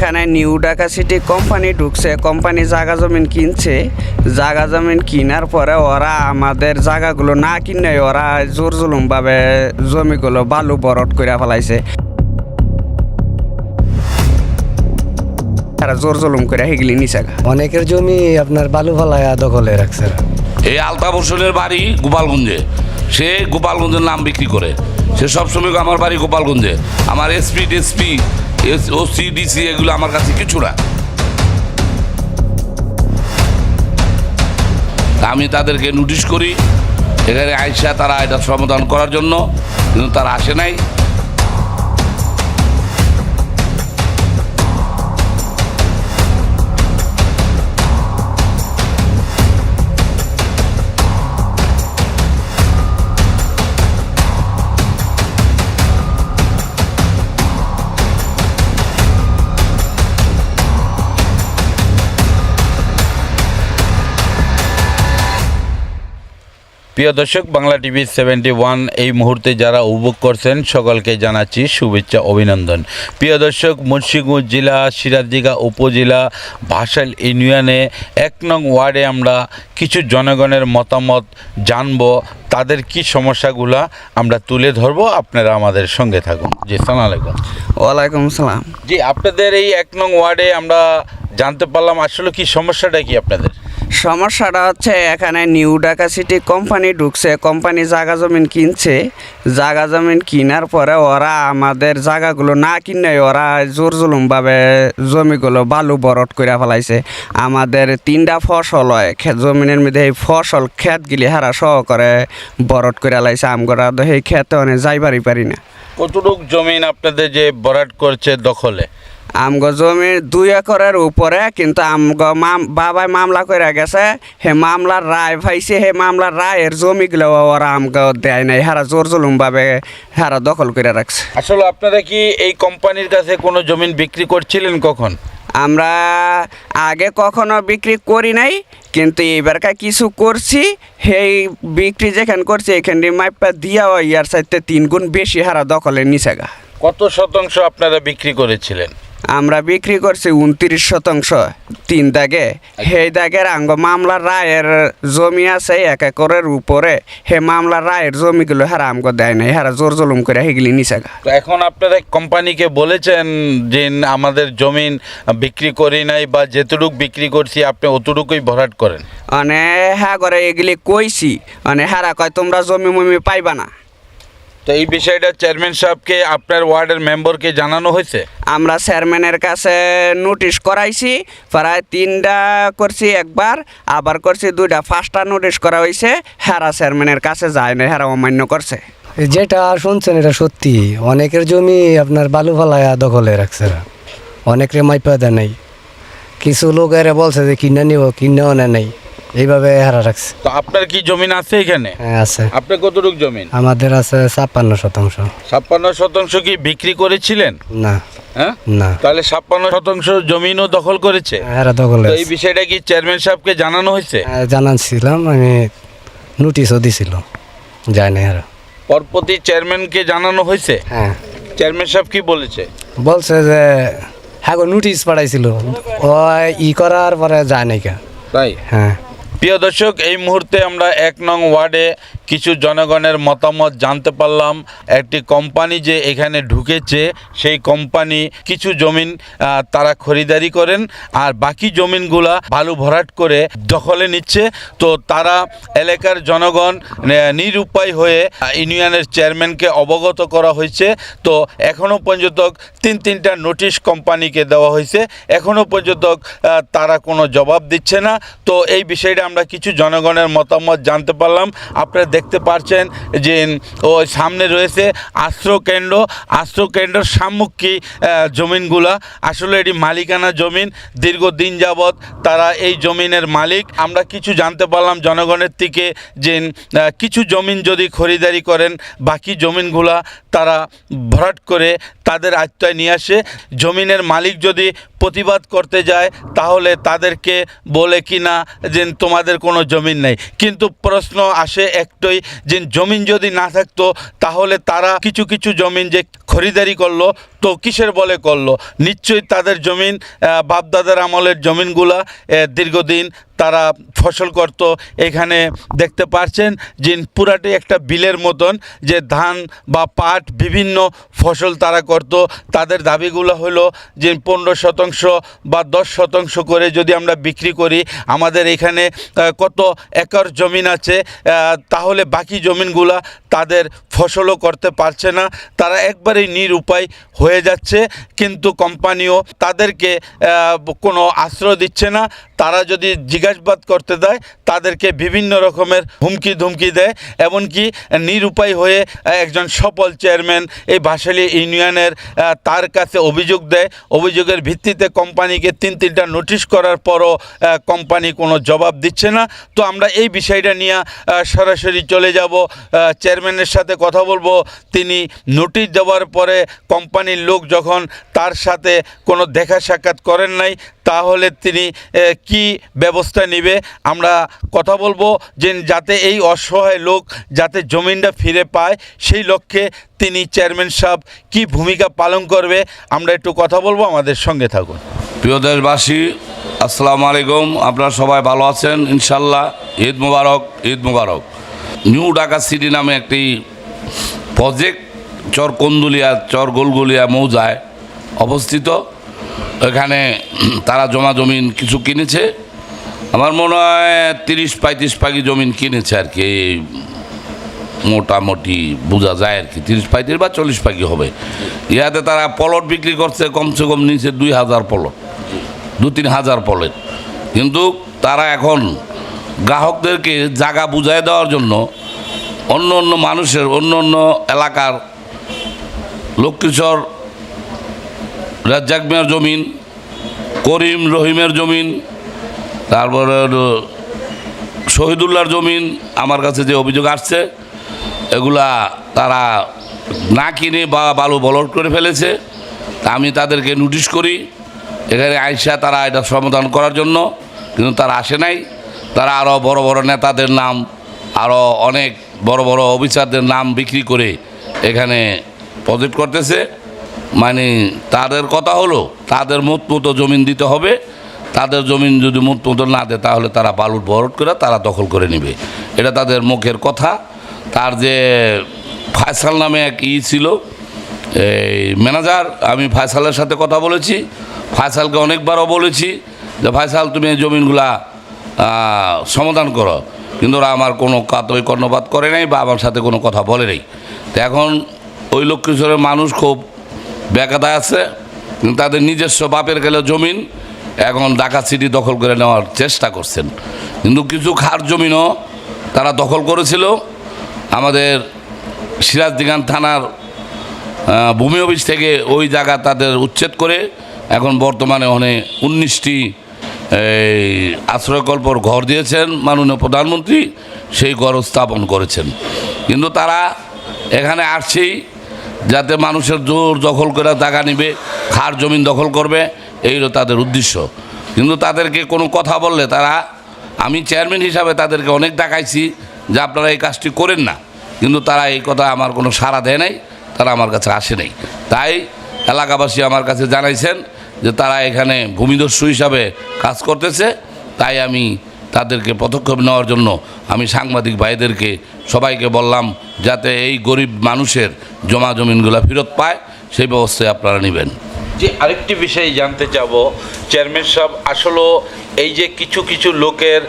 এখানে new Dhaka city company ঢুকছে, company জায়গা জমিন কিনছে। জায়গা জমিন কেনার পরে ওরা আমাদের জায়গাগুলো না কিনে ওরা জোর জুলুমভাবে জমিগুলো বালু বরট করে ফেলাইছে। তারা জোর জুলুম করে সেগুলি নিছে। অনেকের জমি আপনার বালু ফালায়া দখলে রাখছে। এই আলতাফ হোসেনের বাড়ি গোপালগঞ্জে, সে গোপালগঞ্জের নাম বিক্রি করে। সে সবসময় আমার বাড়ি গোপালগঞ্জে, আমার এসপি ডিএসপি ওসি ডিসি এগুলো আমার কাছে কিছু না। আমি তাদেরকে নোটিশ করি এখানে আইসা তারা এটা সমাধান করার জন্য, কিন্তু তারা আসে নাই। প্রিয় দর্শক, বাংলা টিভি 71 এই মুহূর্তে যারা উপভোগ করছেন সকলকে জানাচ্ছি শুভেচ্ছা, অভিনন্দন। প্রিয় দর্শক, মুন্সিগঞ্জ জেলা সিরাজদিঘা উপজেলা ভাসাইল ইউনিয়নে 1 নং ওয়ার্ডে আমরা কিছু জনগণের মতামত জানব, তাদের কি সমস্যাগুলা আমরা তুলে ধরবো। আপনারা আমাদের সঙ্গে থাকুন। জি, আসসালামু আলাইকুম। ওয়ালাইকুম আসসালাম। জি, আপনাদের এই 1 নং ওয়ার্ডে আমরা জানতে পারলাম আসলে কি সমস্যাটা কি আপনাদের? সমস্যাটা হচ্ছে এখানে নিউ ঢাকা সিটি কোম্পানি ঢুকছে, কোম্পানি জায়গা জমিন কিনছে। জায়গা জমিন কেনার পরে ওরা আমাদের জায়গাগুলো না কিনে ওরা জোর জুলুমভাবে জমিগুলো বালু বরট করে ফেলাইছে। আমাদের 3টা ফসল হয় জমিনের মধ্যে, এই ফসল ক্ষেতগুলি হারা সহ করে বরট করে লাইছে। আমরা তো সেই ক্ষেতে অনেক যাইবারই পারি না। কতটুক জমিন আপনাদের যে বরাট করছে দখলে? আমগো জমি 2 একরের উপরে, কিন্তু আমগো বাবাই মামলা করে গেছে। হে মামলার রায় পাইছে, হে মামলার রায়ের জমিগুলো ওরা আমগো দেয় নাই, হারা জোর জুলুমভাবে হারা দখল করে রাখছে। আসলে আপনারা কি এই কোম্পানির কাছে কোনো জমিন বিক্রি করছিলেন কখন? আমরা আগে কখনো বিক্রি করি নাই, কিন্তু এবারকার কিছু করছি। সেই বিক্রি যেখানে করছি এখানে মাইপা দিয়া ইয়ার চাইতে 3 গুণ বেশি হারা দখলের নিচে গা। কত শতাংশ আপনারা বিক্রি করেছিলেন? আমরা বিক্রি করছি 29% 3 দাগে। সেই দাগের আঙ্গ মামলার রায়ের জমি আছে 1 একরের উপরে, হে মামলার রায়ের জমিগুলো হারা আমগো দেয় নাই, হারা জোর জুলুম করে সেগুলি নিচে গা। তো এখন আপনারা কোম্পানিকে বলেছেন যে আমাদের জমিন বিক্রি করি নাই, বা যেটুকু বিক্রি করছি আপনি অতটুকুই ভরাট করেন? মানে হ্যাঁ করে এগুলি কইছি, মানে হারা কয় তোমরা জমি মমি পাইবা না। তো এই বিষয়টা চেয়ারম্যান সাহেবকে আপনার ওয়ার্ডের মেম্বারকে জানানো হয়েছে? আমরা চেয়ারম্যানের কাছে নোটিশ করাইছি, প্রায় 3টা করছি, একবার আবার করছি 2টা, 5টা নোটিশ করা হয়েছে। হেরা চেয়ারম্যানের কাছে যায় না, হেরা অমান্য করছে। যেটা শুনছেন এটা সত্যি, অনেকের জমি আপনার বালু ফালায়া দখলে রাখছে। অনেকের মাইপা দেয় নাই, কিছু লোক এরা বলছে যে কিনে নিব, কিনেও নেয় নাই, এইভাবে হারা রাখছে। তো আপনার কি জমিন আছে এখানে? হ্যাঁ আছে। আপনার কতটুকু জমিন? আমাদের আছে 56%। 56% কি বিক্রি করেছিলেন? না। হ্যাঁ না, তাহলে 56% জমিনও দখল করেছে। এরা দখলে তো এই বিষয়টা কি চেয়ারম্যান সাহেবকে জানানো হয়েছে? জানাচ্ছিলাম, আমি নোটিশও দিছিল, যায় না এরা। পরপতি চেয়ারম্যানকে জানানো হয়েছে? হ্যাঁ। চেয়ারম্যান সাহেব কি বলেছে? বলছে যে হ্যাঁ নোটিশ পাঠাইছিল, ও করার পরে যায় নাই কা। তাই? হ্যাঁ। প্রিয় দর্শক, এই মুহূর্তে আমরা 1 নং ওয়ার্ডে কিছু জনগণের মতামত জানতে পারলাম। একটি কোম্পানি যে এখানে ঢুকেছে, সেই কোম্পানি কিছু জমিন তারা খরিদারি করেন, আর বাকি জমিনগুলা বালু ভরাট করে দখলে নিচ্ছে। তো তারা এলাকার জনগণ নিরুপায় হয়ে ইউনিয়নের চেয়ারম্যানকে অবগত করা হয়েছে। তো এখনও পর্যন্ত 3টা নোটিশ কোম্পানিকে দেওয়া হয়েছে, এখনও পর্যন্ত তারা কোনো জবাব দিচ্ছে না। তো এই বিষয়টা আমরা কিছু জনগণের মতামত জানতে পারলাম। আপনারা দেখতে পাচ্ছেন যে ওই সামনে রয়েছে আশ্রয়কেন্দ্র সম্মুখী জমিনগুলা। আসলে এটি মালিকানা জমিন, দীর্ঘদিন যাবৎ তারা এই জমিনের মালিক। আমরা কিছু জানতে পারলাম জনগণের থেকে যে কিছু জমিন যদি খরিদারি করেন, বাকি জমিনগুলা তারা ভরাট করে তাদের আয়ত্তায় নিয়ে আসে। জমিনের মালিক যদি প্রতিবাদ করতে যায় তাহলে তাদেরকে বলে কি না যে তোমাদের কোনো জমিন নেই। কিন্তু প্রশ্ন আসে একটাই, যে জমিন যদি না থাকতো তাহলে তারা কিছু কিছু জমিন যে খরিদারি করলো, তো কিসের বলে করলো? নিশ্চয়ই তাদের জমিন, বাপদাদার আমলের জমিনগুলা দীর্ঘদিন তারা ফসল করত। এখানে দেখতে পাচ্ছেন যে পুরাটি একটা বিলের মতন, যে ধান বা পাট বিভিন্ন ফসল তারা করত। তাদের দাবিগুলো হলো যে 15% বা 10% করে যদি আমরা বিক্রি করি, আমাদের এখানে কত একর জমিন আছে, তাহলে বাকি জমিনগুলা তাদের ফসলও করতে পারছে না, তারা একবারেই নিরুপায় হয়ে যাচ্ছে। কিন্তু কোম্পানিও তাদেরকে কোনো আশ্রয় দিচ্ছে না। তারা যদি জিজ্ঞাসাবাদ করতে দেয়, তাদেরকে বিভিন্ন রকমের হুমকি ধুমকি দেয়। এমনকি নিরুপায় হয়ে একজন সফল চেয়ারম্যান এই ভাসালী ইউনিয়নের তার কাছে অভিযোগ দেয়। অভিযোগের ভিত্তিতে কোম্পানিকে 3টা নোটিশ করার পরও কোম্পানি কোনো জবাব দিচ্ছে না। তো আমরা এই বিষয়টা নিয়ে সরাসরি চলে যাব, চেয়ারম্যানের সাথে কথা বলবো। তিনি নোটিশ দেওয়ার পরে কোম্পানির লোক যখন তার সাথে কোনো দেখা সাক্ষাৎ করেন নাই, তাহলে তিনি কি ব্যবস্থা নেবে আমরা কথা বলবো, যে যাতে এই অসহায় লোক যাতে জমিনটা ফিরে পায়, সেই লক্ষ্যে তিনি চেয়ারম্যান সাহেব কি ভূমিকা পালন করবে আমরা একটু কথা বলবো। আমাদের সঙ্গে থাকুন। প্রিয় দেশবাসী, আসসালামু আলাইকুম। আপনারা সবাই ভালো আছেন ইনশাল্লাহ। ঈদ মুবারক, ঈদ মুবারক। নিউ ঢাকা সিটি নামে একটি প্রজেক্ট চর গোলগুলিয়া মৌজায় অবস্থিত। এখানে তারা জমিন কিছু কিনেছে, আমার মনে হয় 30-35 পাখি জমিন কিনেছে আর কি, মোটামুটি বোঝা যায় আর কি 30-35 বা 40 পাখি হবে। ইয়াতে তারা প্লট বিক্রি করছে কমসে কম নিচে 2000 প্লট, 2-3 হাজার প্লট। কিন্তু তারা এখন গ্রাহকদেরকে জায়গা বুঝাই দেওয়ার জন্য অন্য মানুষের অন্য এলাকার লক্ষ্মীশ্বর রাজ্জাক মিয়ার জমিন, করিম রহিমের জমিন, তারপরে শহীদুল্লাহর জমিন, আমার কাছে যে অভিযোগ আসছে এগুলা তারা না কিনে বা বালু বলট করে ফেলেছে। তা আমি তাদেরকে নোটিশ করি এখানে আইসা তারা এটা সমাধান করার জন্য, কিন্তু তারা আসে নাই। তারা আরও বড় বড় নেতাদের নাম, আরও অনেক বড় বড় অফিসারদের নাম বিক্রি করে এখানে প্রজেক্ট করতেছে। মানে তাদের কথা হলো তাদের মতো জমিন দিতে হবে, তাদের জমিন যদি মতো না দেয় তাহলে তারা বালুর বরট করে তারা দখল করে নেবে, এটা তাদের মুখের কথা। তার যে ফয়সাল নামে এক ছিল এই ম্যানেজার, আমি ফয়সালের সাথে কথা বলেছি, ফয়সালকে অনেকবারও বলেছি যে ফয়সাল তুমি এই জমিনগুলা সমাধান করো, কিন্তু ওরা আমার কোনো কাতই কর্ণপাত করে নাই বা আমার সাথে কোনো কথা বলে নাই। তো এখন ওই লক্ষ্মীশ্বরের মানুষ খুব বেকায়দায় আছে, কিন্তু তাদের নিজস্ব বাপের গেলে জমিন এখন ঢাকা সিটি দখল করে নেওয়ার চেষ্টা করছেন। কিন্তু কিছু খার জমিনও তারা দখল করেছিল। আমাদের সিরাজদিগান থানার ভূমি অফিস থেকে ওই জায়গা তাদের উচ্ছেদ করে এখন বর্তমানে 19টি আশ্রয়কল্পর ঘর দিয়েছেন মাননীয় প্রধানমন্ত্রী, সেই ঘর স্থাপন করেছেন। কিন্তু তারা এখানে আসছেই যাতে মানুষের জোর দখল করে জায়গা নিবে, খার জমিন দখল করবে, এই হলো তাদের উদ্দেশ্য। কিন্তু তাদেরকে কোনো কথা বললে তারা, আমি চেয়ারম্যান হিসাবে তাদেরকে অনেক দেখাইছি যে আপনারা এই কাজটি করেন না, কিন্তু তারা এই কথা আমার কোনো সাড়া দেয় নাই, তারা আমার কাছে আসে নাই। তাই এলাকাবাসী আমার কাছে জানাইছেন যে তারা এখানে ভূমিদস্যু হিসাবে কাজ করতেছে। তাই আমি তাদেরকে পদক্ষেপ নেওয়ার জন্য আমি সাংবাদিক ভাইদেরকে সবাইকে বললাম যাতে এই গরিব মানুষের জমিনগুলো ফেরত পায়, সেই ব্যবস্থায় আপনারা নেবেন। যে আরেকটি বিষয় জানতে চাবো চেয়ারম্যান সাহেব, আসলে এই যে কিছু লোকের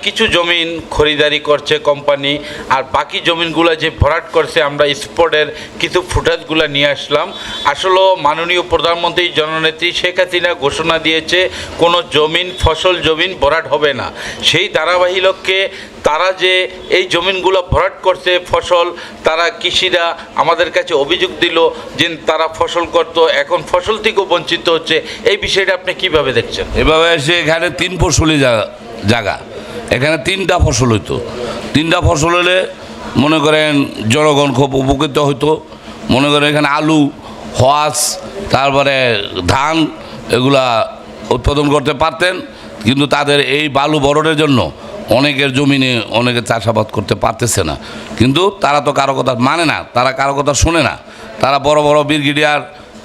কিছু জমিন খরিদারি করছে কোম্পানি, আর বাকি জমিনগুলো যে ভরাট করছে, আমরা স্পটের কিছু ফুটেজগুলো নিয়ে আসলাম। আসলে মাননীয় প্রধানমন্ত্রী জননেত্রী শেখ হাসিনা ঘোষণা দিয়েছে কোনো ফসল জমিন ভরাট হবে না। সেই ধারাবাহিক লক্ষ্যে তারা যে এই জমিনগুলো ভরাট করছে ফসল, তারা কৃষিরা আমাদের কাছে অভিযোগ দিল যে তারা ফসল করত, এখন ফসল থেকেও বঞ্চিত হচ্ছে। এই বিষয়টা আপনি কিভাবে দেখছেন? এভাবে এসে এখানে 3 ফসলি জায়গা, এখানে 3টা ফসল হইতো। 3টা ফসল হলে মনে করেন জনগণ খুব উপকৃত হইতো। মনে করেন এখানে আলু, হোয়াস, তারপরে ধান এগুলা উৎপাদন করতে পারতেন। কিন্তু তাদের এই বালু বরটের জন্য অনেকের জমিনে অনেকে চাষাবাদ করতে পারতেছে না, কিন্তু তারা তো কারো কথা মানে না, তারা কারো কথা শোনে না। তারা বড় বড় ব্রিগেডিয়ার,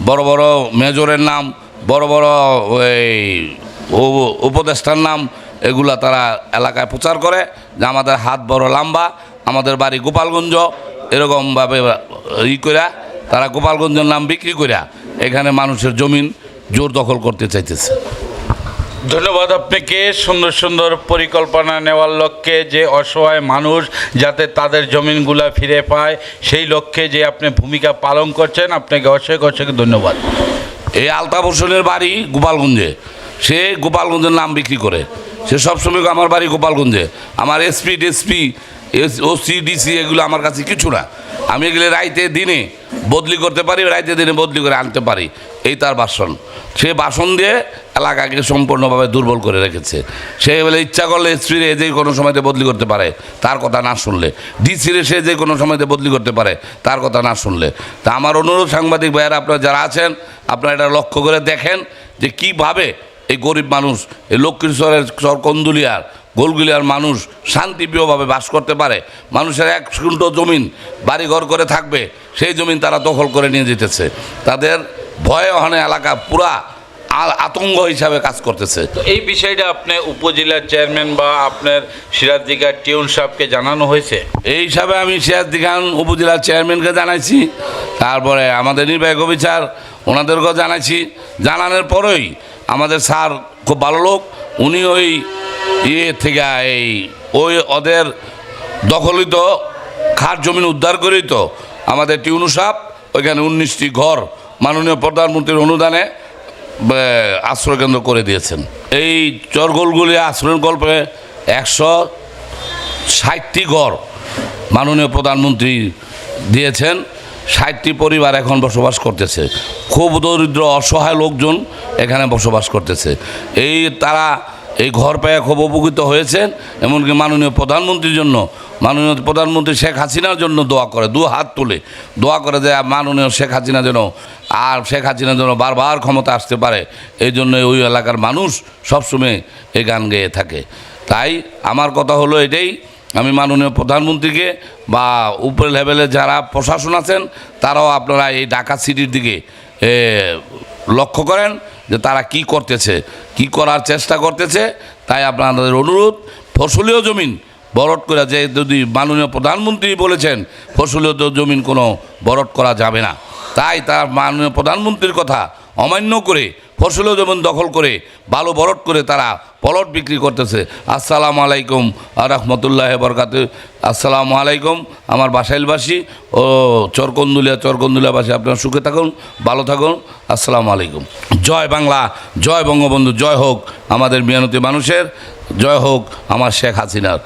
বড় বড় মেজরের নাম, বড় বড় এই উপদেষ্টার নাম, এগুলা তারা এলাকায় প্রচার করে যে আমাদের হাত বড় লম্বা, আমাদের বাড়ি গোপালগঞ্জ, এরকমভাবে কইরা তারা গোপালগঞ্জের নাম বিক্রি কইরা এখানে মানুষের জমিন জোর দখল করতে চাইতেছে। ধন্যবাদ আপনাকে। সুন্দর সুন্দর পরিকল্পনা নেওয়ার লক্ষ্যে যে অসহায় মানুষ যাতে তাদের জমিনগুলা ফিরে পায়, সেই লক্ষ্যে যে আপনি ভূমিকা পালন করছেন, আপনাকে অশেষ অশেষ ধন্যবাদ। এই আলতাফ হোসেনের বাড়ি গোপালগঞ্জে, সে গোপালগঞ্জের নাম বিক্রি করে, সে সবসময় আমার বাড়ি গোপালগঞ্জে, আমার এসপি ডিএসপি ওসি ডিসি এগুলো আমার কাছে কিছু না, আমি এগুলো রাইতে দিনে বদলি করতে পারি, রাইতে দিনে বদলি করে আনতে পারি, এই তার বাসন। সে বাসন দিয়ে এলাকাকে সম্পূর্ণভাবে দুর্বল করে রেখেছে। সে বলে ইচ্ছা করলে এসপিরে যে কোনো সময়তে বদলি করতে পারে, তার কথা না শুনলে, ডিসিরে সে যে কোনো সময়তে বদলি করতে পারে, তার কথা না শুনলে। তা আমার অনুরোধ সাংবাদিক ভাইয়েরা, আপনারা যারা আছেন, আপনারা এটা লক্ষ্য করে দেখেন যে কীভাবে এই গরিব মানুষ, এই লক্ষ্মীশ্বরের চর কন্দুলিয়ার গোলগুলিয়ার মানুষ শান্তিপ্রিয়ভাবে বাস করতে পারে। মানুষের 1 কুণ্ঠ জমিন বাড়িঘর করে থাকবে, সেই জমিন তারা দখল করে নিয়ে যেতেছে। তাদের ভয়ে ওখানে এলাকা পুরা আতঙ্ক হিসাবে কাজ করতেছে। এই বিষয়টা আপনি উপজেলার চেয়ারম্যান বা আপনার সিরাজদিঘা টিউন সাহেবকে জানানো হয়েছে? এই হিসাবে আমি সিরাজদিঘান উপজেলার চেয়ারম্যানকে জানাইছি, তারপরে আমাদের নির্বাহী অফিসার ওনাদেরকেও জানাইছি। জানানোর পরেই আমাদের স্যার খুব ভালো লোক, উনি ওই থেকে ওই ওদের দখলিত খাট জমিন উদ্ধার করেই তো আমাদের টিউনু সাহেব ওইখানে 19টি ঘর মাননীয় প্রধানমন্ত্রীর অনুদানে আশ্রয়কেন্দ্র করে দিয়েছেন। এই চরগোলগুলিয়া আশ্রয়কল্পে 160টি ঘর মাননীয় প্রধানমন্ত্রী দিয়েছেন। 60টি পরিবার এখন বসবাস করতেছে। খুব দরিদ্র অসহায় লোকজন এখানে বসবাস করতেছে। তারা এই ঘর পেয়ে খুব উপকৃত হয়েছেন। এমনকি মাননীয় প্রধানমন্ত্রীর জন্য, মাননীয় প্রধানমন্ত্রী শেখ হাসিনার জন্য দোয়া করে, 2 হাত তুলে দোয়া করে যে মাননীয় শেখ হাসিনা যেন বারবার ক্ষমতা আসতে পারে। এই জন্য ওই এলাকার মানুষ সবসময় এই গান গেয়ে থাকে। তাই আমার কথা হলো এটাই, আমি মাননীয় প্রধানমন্ত্রীকে বা উপর লেভেলে যারা প্রশাসন আছেন, তারাও আপনারা এই ঢাকা সিটির দিকে লক্ষ্য করেন যে তারা কি করতেছে, কি করার চেষ্টা করতেছে। তাই আপনাদের অনুরোধ, ফসলীয় জমিন বরট করা, যে যদি মাননীয় প্রধানমন্ত্রী বলেছেন ফসলীয় জমিন কোনো বরট করা যাবে না, তাই তার মাননীয় প্রধানমন্ত্রীর কথা অমান্য করে ফসলীয় জমিন দখল করে বালু বরট করে তারা পলট বিক্রি করতেছে। আসসালামু আলাইকুম রহমতুল্লাহ বরকাতুহু। আসসালামু আলাইকুম আমার বাসাইলবাসী ও চরকন্দুলিয়াবাসী, আপনারা সুখে থাকুন, ভালো থাকুন। আসসালামু আলাইকুম। জয় বাংলা, জয় বঙ্গবন্ধু, জয় হোক আমাদের মেহনতি মানুষের, জয় হোক আমার শেখ হাসিনার।